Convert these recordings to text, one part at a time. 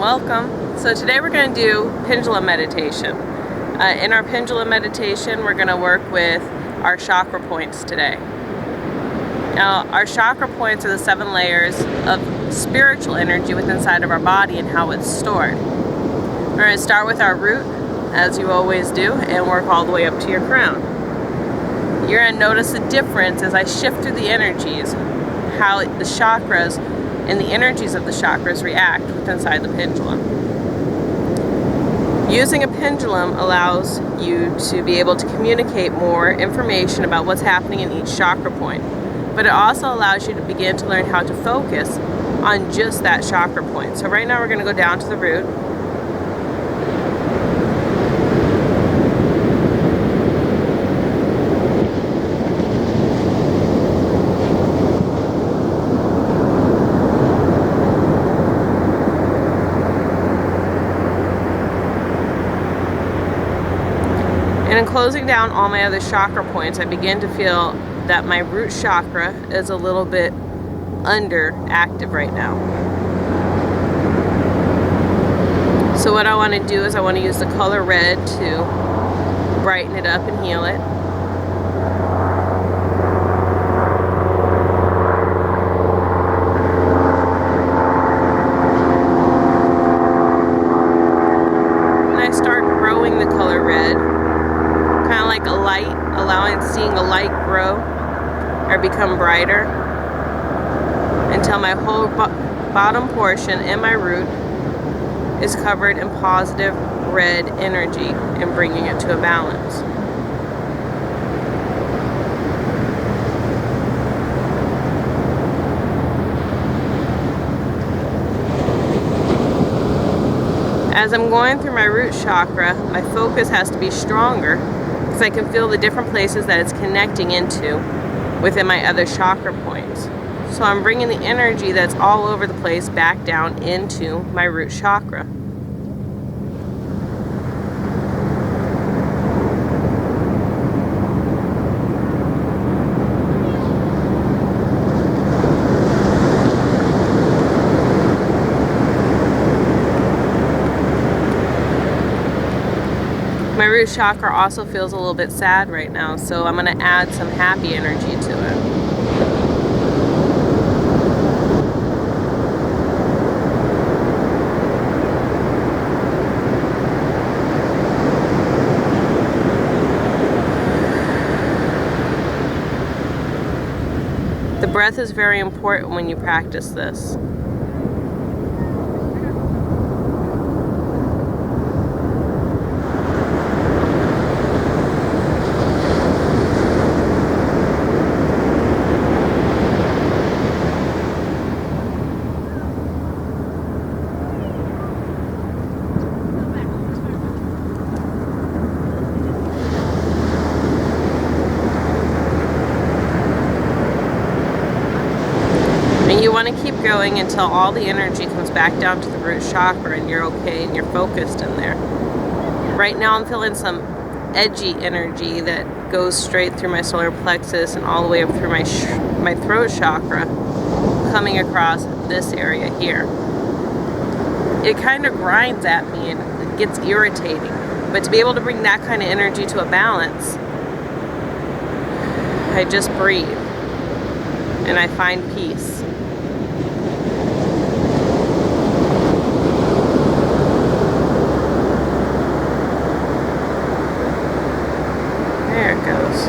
welcome. So today we're going to do pendulum meditation. In our pendulum meditation, we're going to work with our chakra points today. Now, our chakra points are the 7 layers of spiritual energy within inside of our body and how it's stored. We're going to start with our root, as you always do, and work all the way up to your crown. You're going to notice a difference as I shift through the energies, how the chakras and the energies of the chakras react within inside the pendulum. Using a pendulum allows you to be able to communicate more information about what's happening in each chakra point, but it also allows you to begin to learn how to focus on just that chakra point. So right now we're going to go down to the root. And in closing down all my other chakra points, I begin to feel that my root chakra is a little bit underactive right now. So what I want to do is I want to use the color red to brighten it up and heal it. And I start growing the color red, kind of like a light, seeing a light grow or become brighter until my whole bottom portion and my root is covered in positive red energy and bringing it to a balance. As I'm going through my root chakra, my focus has to be stronger because I can feel the different places that it's connecting into within my other chakra points. So I'm bringing the energy that's all over the place back down into my root chakra. My root chakra also feels a little bit sad right now, so I'm going to add some happy energy to it. The breath is very important when you practice this. And you want to keep going until all the energy comes back down to the root chakra and you're okay and you're focused in there. Right now I'm feeling some edgy energy that goes straight through my solar plexus and all the way up through my throat chakra, coming across this area here. It kind of grinds at me and it gets irritating. But to be able to bring that kind of energy to a balance, I just breathe and I find peace. There it goes.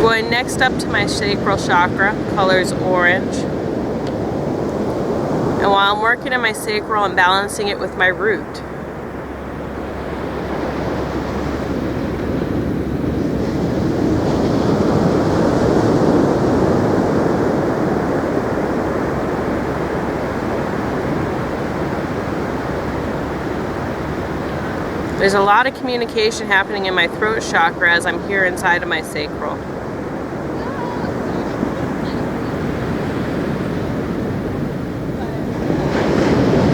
Going next up to my sacral chakra, color's orange. And while I'm working in my sacral, I'm balancing it with my root. There's a lot of communication happening in my throat chakra as I'm here inside of my sacral.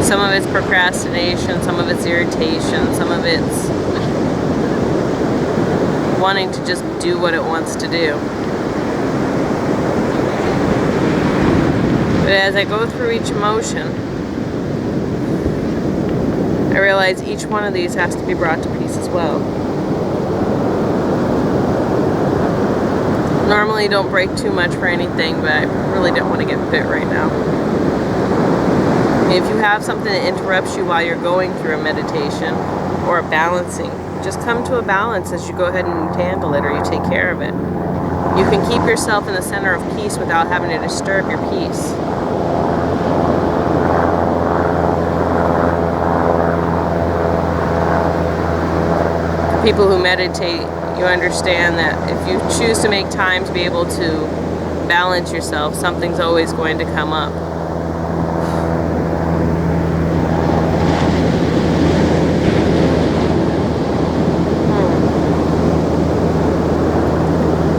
Some of it's procrastination, some of it's irritation, some of it's wanting to just do what it wants to do. But as I go through each emotion, I realize each one of these has to be brought to peace as well. Normally don't break too much for anything, but I really don't want to get bit right now. If you have something that interrupts you while you're going through a meditation or a balancing, just come to a balance as you go ahead and handle it, or you take care of it. You can keep yourself in the center of peace without having to disturb your peace. People who meditate, you understand that if you choose to make time to be able to balance yourself, something's always going to come up.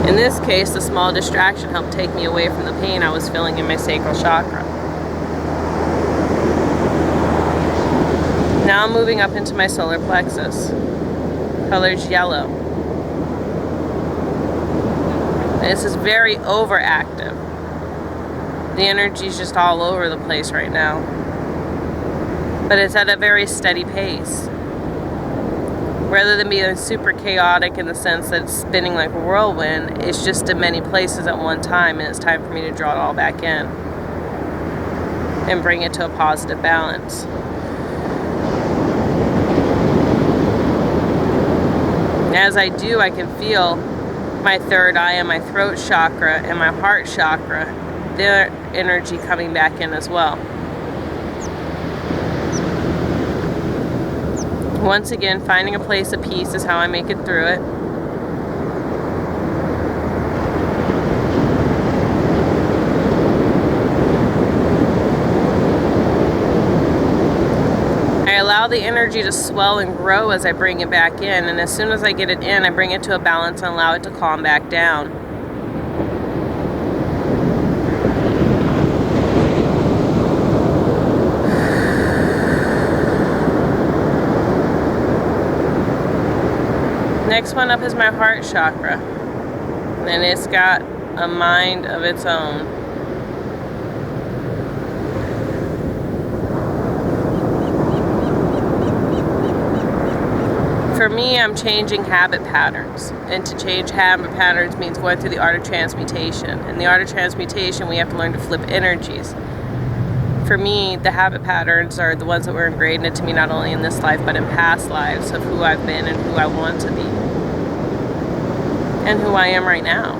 In this case, the small distraction helped take me away from the pain I was feeling in my sacral chakra. Now I'm moving up into my solar plexus. Color's yellow. This is very overactive. The energy's just all over the place right now. But it's at a very steady pace. Rather than being super chaotic in the sense that it's spinning like a whirlwind, it's just in many places at one time, and it's time for me to draw it all back in and bring it to a positive balance. As I do, I can feel my third eye and my throat chakra and my heart chakra, their energy coming back in as well. Once again, finding a place of peace is how I make it through it. I allow the energy to swell and grow as I bring it back in, and as soon as I get it in, I bring it to a balance and allow it to calm back down. Next one up is my heart chakra, and it's got a mind of its own. For me, I'm changing habit patterns, and to change habit patterns means going through the art of transmutation. In the art of transmutation, we have to learn to flip energies. For me, the habit patterns are the ones that were ingrained into me not only in this life, but in past lives of who I've been and who I want to be, and who I am right now.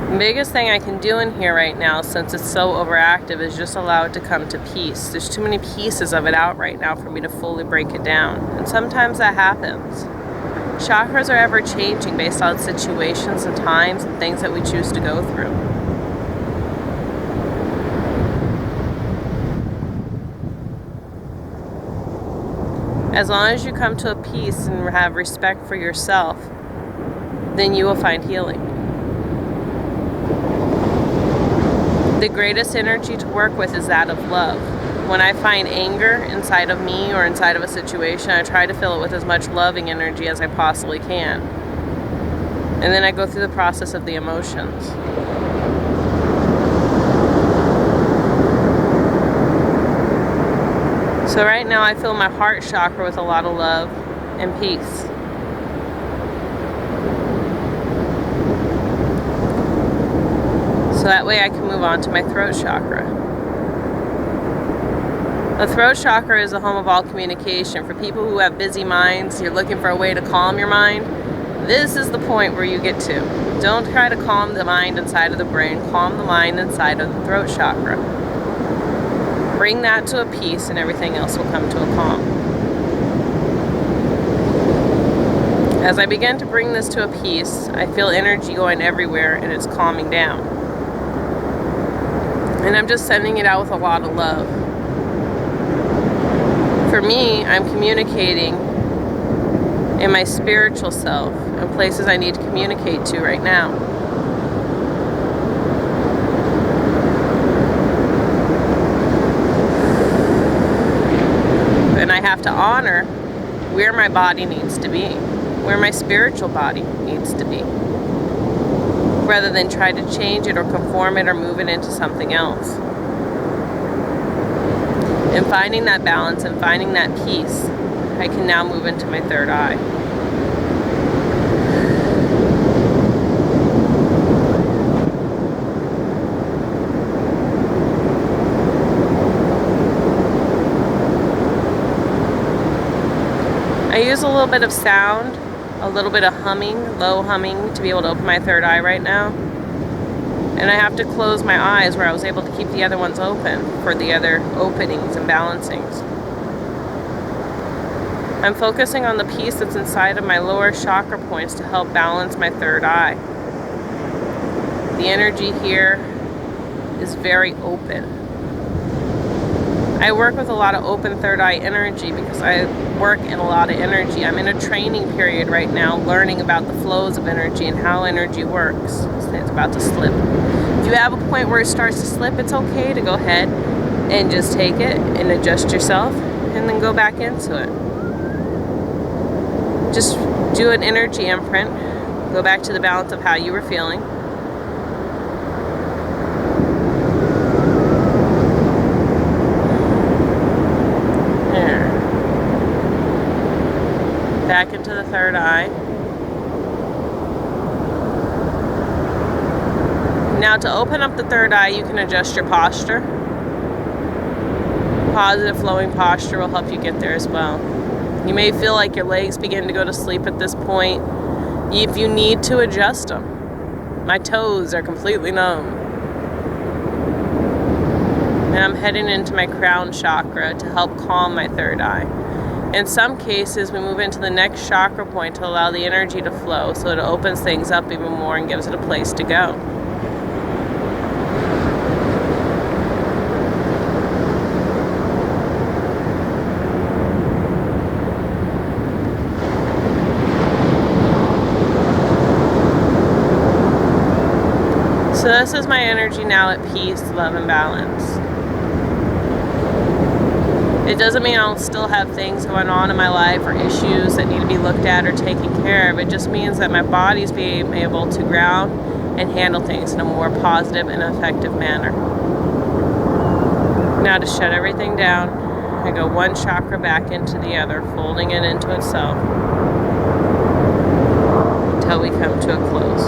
The biggest thing I can do in here right now, since it's so overactive, is just allow it to come to peace. There's too many pieces of it out right now for me to fully break it down. And sometimes that happens. Chakras are ever changing based on situations and times and things that we choose to go through. As long as you come to a peace and have respect for yourself, then you will find healing. The greatest energy to work with is that of love. When I find anger inside of me or inside of a situation, I try to fill it with as much loving energy as I possibly can. And then I go through the process of the emotions. So right now I fill my heart chakra with a lot of love and peace. So that way I can move on to my throat chakra. The throat chakra is the home of all communication. For people who have busy minds, you're looking for a way to calm your mind, this is the point where you get to. Don't try to calm the mind inside of the brain, calm the mind inside of the throat chakra. Bring that to a peace and everything else will come to a calm. As I begin to bring this to a peace, I feel energy going everywhere and it's calming down. And I'm just sending it out with a lot of love. For me, I'm communicating in my spiritual self in places I need to communicate to right now. And I have to honor where my body needs to be, where my spiritual body needs to be. rather than try to change it or conform it or move it into something else. And finding that balance and finding that peace, I can now move into my third eye. I use a little bit of sound, a little bit of humming, low humming, to be able to open my third eye right now. And I have to close my eyes where I was able to keep the other ones open for the other openings and balancings. I'm focusing on the peace that's inside of my lower chakra points to help balance my third eye. The energy here is very open. I work with a lot of open third eye energy because I work in a lot of energy. I'm in a training period right now learning about the flows of energy and how energy works. It's about to slip. If you have a point where it starts to slip, it's okay to go ahead and just take it and adjust yourself and then go back into it. Just do an energy imprint. Go back to the balance of how you were feeling. Back into the third eye. Now to open up the third eye, you can adjust your posture. Positive flowing posture will help you get there as well. You may feel like your legs begin to go to sleep at this point. If you need to, adjust them. My toes are completely numb. And I'm heading into my crown chakra to help calm my third eye. In some cases, we move into the next chakra point to allow the energy to flow, so it opens things up even more and gives it a place to go. So this is my energy now at peace, love, and balance. It doesn't mean I'll still have things going on in my life or issues that need to be looked at or taken care of. It just means that my body's being able to ground and handle things in a more positive and effective manner. Now to shut everything down, I go one chakra back into the other, folding it into itself until we come to a close.